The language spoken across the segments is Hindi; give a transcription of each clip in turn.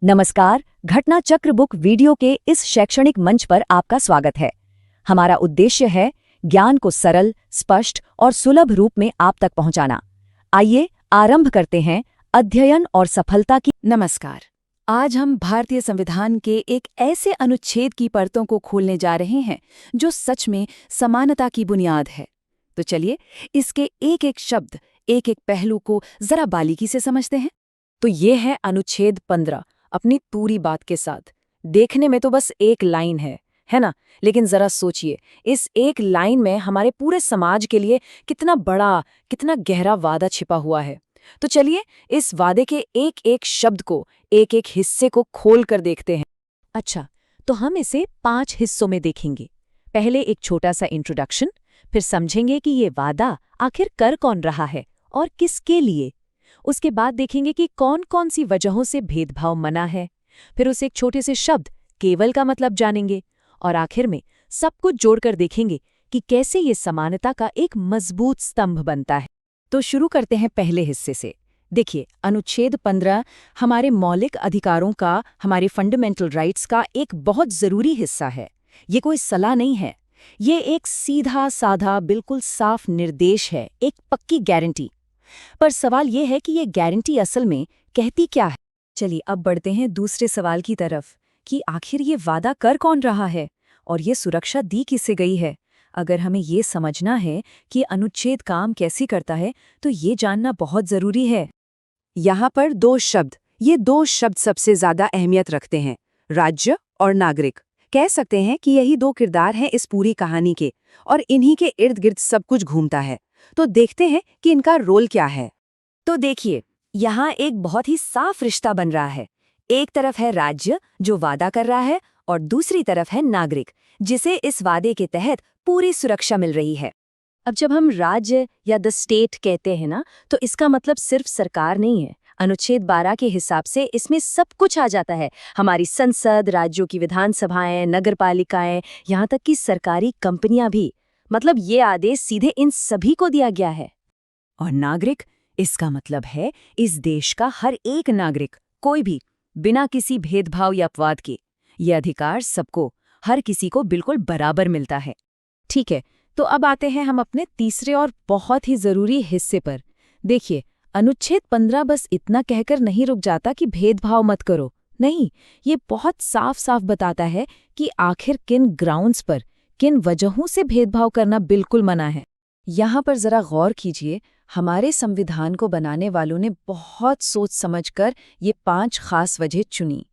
नमस्कार, घटना चक्र बुक वीडियो के इस शैक्षणिक मंच पर आपका स्वागत है। हमारा उद्देश्य है ज्ञान को सरल, स्पष्ट और सुलभ रूप में आप तक पहुंचाना। आइए आरंभ करते हैं अध्ययन और सफलता की। नमस्कार। आज हम भारतीय संविधान के एक ऐसे अनुच्छेद की परतों को खोलने जा रहे हैं जो सच में समानता की बुनियाद है। तो चलिए इसके एक एक शब्द, एक एक पहलू को जरा बारीकी से समझते हैं। तो ये है अनुच्छेद 15 अपनी पूरी बात के साथ। देखने में तो बस एक लाइन है ना? लेकिन जरा सोचिए, इस एक लाइन में हमारे पूरे समाज के लिए कितना बड़ा, कितना गहरा वादा छिपा हुआ है। तो चलिए इस वादे के एक एक शब्द को, एक एक हिस्से को खोल कर देखते हैं। अच्छा, तो हम इसे 5 हिस्सों में देखेंगे। पहले एक छोटा सा इंट्रोडक्शन, फिर समझेंगे कि ये वादा आखिर कर कौन रहा है और किसके लिए। उसके बाद देखेंगे कि कौन कौन सी वजहों से भेदभाव मना है। फिर उस एक छोटे से शब्द केवल का मतलब जानेंगे और आखिर में सब कुछ जोड़कर देखेंगे कि कैसे ये समानता का एक मजबूत स्तंभ बनता है। तो शुरू करते हैं पहले हिस्से से। देखिए, अनुच्छेद 15 हमारे मौलिक अधिकारों का, हमारे फंडामेंटल राइट्स का एक बहुत जरूरी हिस्सा है। ये कोई सलाह नहीं है, ये एक सीधा साधा बिल्कुल साफ निर्देश है, एक पक्की गारंटी। पर सवाल ये है कि ये गारंटी असल में कहती क्या है। चलिए अब बढ़ते हैं दूसरे सवाल की तरफ कि आखिर ये वादा कर कौन रहा है और ये सुरक्षा दी किससे गई है। अगर हमें ये समझना है कि अनुच्छेद काम कैसे करता है तो ये जानना बहुत जरूरी है। यहाँ पर ये दो शब्द सबसे ज्यादा अहमियत रखते हैं, राज्य और नागरिक। कह सकते हैं कि यही दो किरदार हैं इस पूरी कहानी के, और इन्हीं के इर्द गिर्द सब कुछ घूमता है। तो देखते हैं कि इनका रोल क्या है। तो देखिए, यहाँ एक बहुत ही साफ रिश्ता बन रहा है। एक तरफ है राज्य जो वादा कर रहा है और दूसरी तरफ है नागरिक जिसे इस वादे के तहत पूरी सुरक्षा मिल रही है। अब जब हम राज्य या द स्टेट कहते हैं ना, तो इसका मतलब सिर्फ सरकार नहीं है। अनुच्छेद 12 के हिसाब से इसमें सब कुछ आ जाता है। हमारी संसद, राज्यों की विधानसभाएं, नगरपालिकाएं, यहाँ तक कि सरकारी कंपनियां भी। मतलब ये आदेश सीधे इन सभी को दिया गया है। और नागरिक, इसका मतलब है इस देश का हर एक नागरिक, कोई भी, बिना किसी भेदभाव या अपवाद के। ये अधिकार सबको, हर किसी को बिल्कुल बराबर मिलता है। ठीक है, तो अब आते हैं हम अपने तीसरे और बहुत ही जरूरी हिस्से पर। देखिए, अनुच्छेद 15 बस इतना कहकर नहीं रुक जाता कि भेदभाव मत करो। नहीं, ये बहुत साफ साफ बताता है कि आखिर किन ग्राउंड्स पर, किन वजहों से भेदभाव करना बिल्कुल मना है। यहाँ पर जरा गौर कीजिए, हमारे संविधान को बनाने वालों ने बहुत सोच समझकर ये 5 खास वजह चुनी।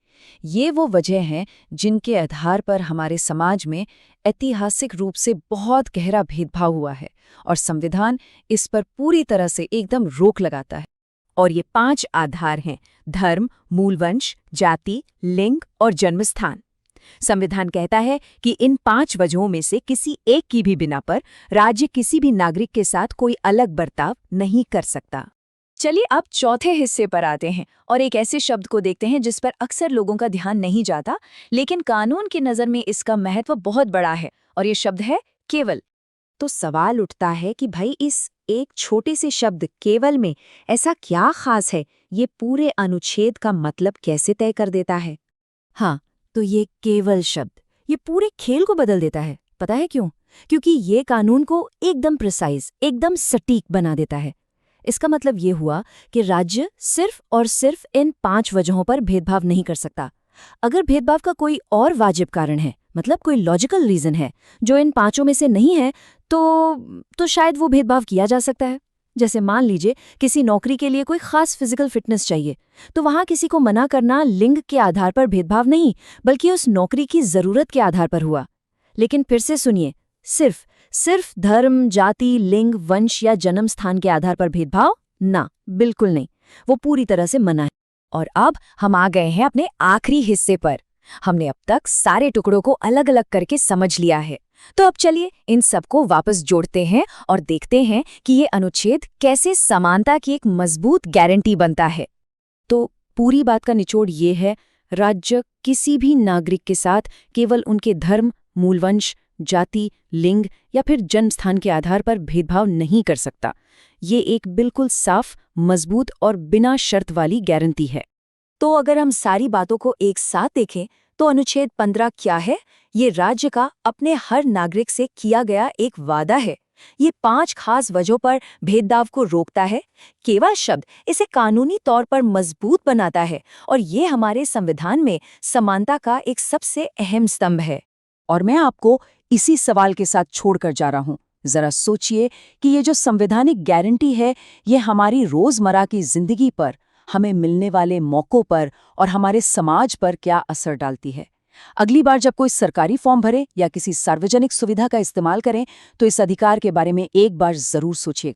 ये वो वजह हैं जिनके आधार पर हमारे समाज में ऐतिहासिक रूप से बहुत गहरा भेदभाव हुआ है और संविधान इस पर पूरी तरह से एकदम रोक लगाता है। और ये 5 आधार हैं: धर्म, मूलवंश, जाति, लिंग और जन्मस्थान। संविधान कहता है कि इन 5 वजहों में से किसी एक की भी बिना पर राज्य किसी भी नागरिक के साथ कोई अलग बर्ताव नहीं कर सकता। चलिए अब चौथे हिस्से पर आते हैं और एक ऐसे शब्द को देखते हैं जिस पर अक्सर लोगों का ध्यान नहीं जाता, लेकिन कानून की नज़र में इसका महत्व बहुत बड़ा है, और ये शब्द है केवल। तो सवाल उठता है कि भाई इस एक छोटे से शब्द केवल में ऐसा क्या खास है, ये पूरे अनुच्छेद का मतलब कैसे तय कर देता है। हाँ, तो ये केवल शब्द ये पूरे खेल को बदल देता है। पता है क्यों? क्योंकि ये कानून को एकदम प्रिसाइज, एकदम सटीक बना देता है। इसका मतलब ये हुआ कि राज्य सिर्फ और सिर्फ इन 5 वजहों पर भेदभाव नहीं कर सकता। अगर भेदभाव का कोई और वाजिब कारण है, मतलब कोई लॉजिकल रीजन है जो इन 5 में से नहीं है, तो शायद वो भेदभाव किया जा सकता है। जैसे मान लीजिए किसी नौकरी के लिए कोई खास फिजिकल फिटनेस चाहिए, तो वहां किसी को मना करना लिंग के आधार पर भेदभाव नहीं, बल्कि उस नौकरी की जरूरत के आधार पर हुआ। लेकिन फिर से सुनिए, सिर्फ धर्म, जाति, लिंग, वंश या जन्म स्थान के आधार पर भेदभाव ना, बिल्कुल नहीं, वो पूरी तरह से मना है। और अब हम आ गए हैं अपने आखिरी हिस्से पर। हमने अब तक सारे टुकड़ों को अलग अलग करके समझ लिया है, तो अब चलिए इन सबको वापस जोड़ते हैं और देखते हैं कि ये अनुच्छेद कैसे समानता की एक मजबूत गारंटी बनता है। तो पूरी बात का निचोड़ ये है, राज्य किसी भी नागरिक के साथ केवल उनके धर्म, मूलवंश, जाति, लिंग या फिर जन्म स्थान के आधार पर भेदभाव नहीं कर सकता। ये एक बिल्कुल साफ, मजबूत और बिना शर्त वाली गारंटी है। तो अगर हम सारी बातों को एक साथ देखें तो अनुच्छेद 15 क्या है? ये राज्य का अपने हर नागरिक से किया गया एक वादा है। ये 5 खास वजहों पर भेदभाव को रोकता है। केवल शब्द इसे कानूनी तौर पर मजबूत बनाता है और ये हमारे संविधान में समानता का एक सबसे अहम स्तंभ है। और मैं आपको इसी सवाल के साथ छोड़कर जा रहा हूं। जरा सोचिए कि ये जो संवैधानिक गारंटी है, ये हमारी रोजमर्रा की जिंदगी पर, हमें मिलने वाले मौकों पर और हमारे समाज पर क्या असर डालती है। अगली बार जब कोई सरकारी फॉर्म भरे या किसी सार्वजनिक सुविधा का इस्तेमाल करें तो इस अधिकार के बारे में एक बार जरूर सोचिए।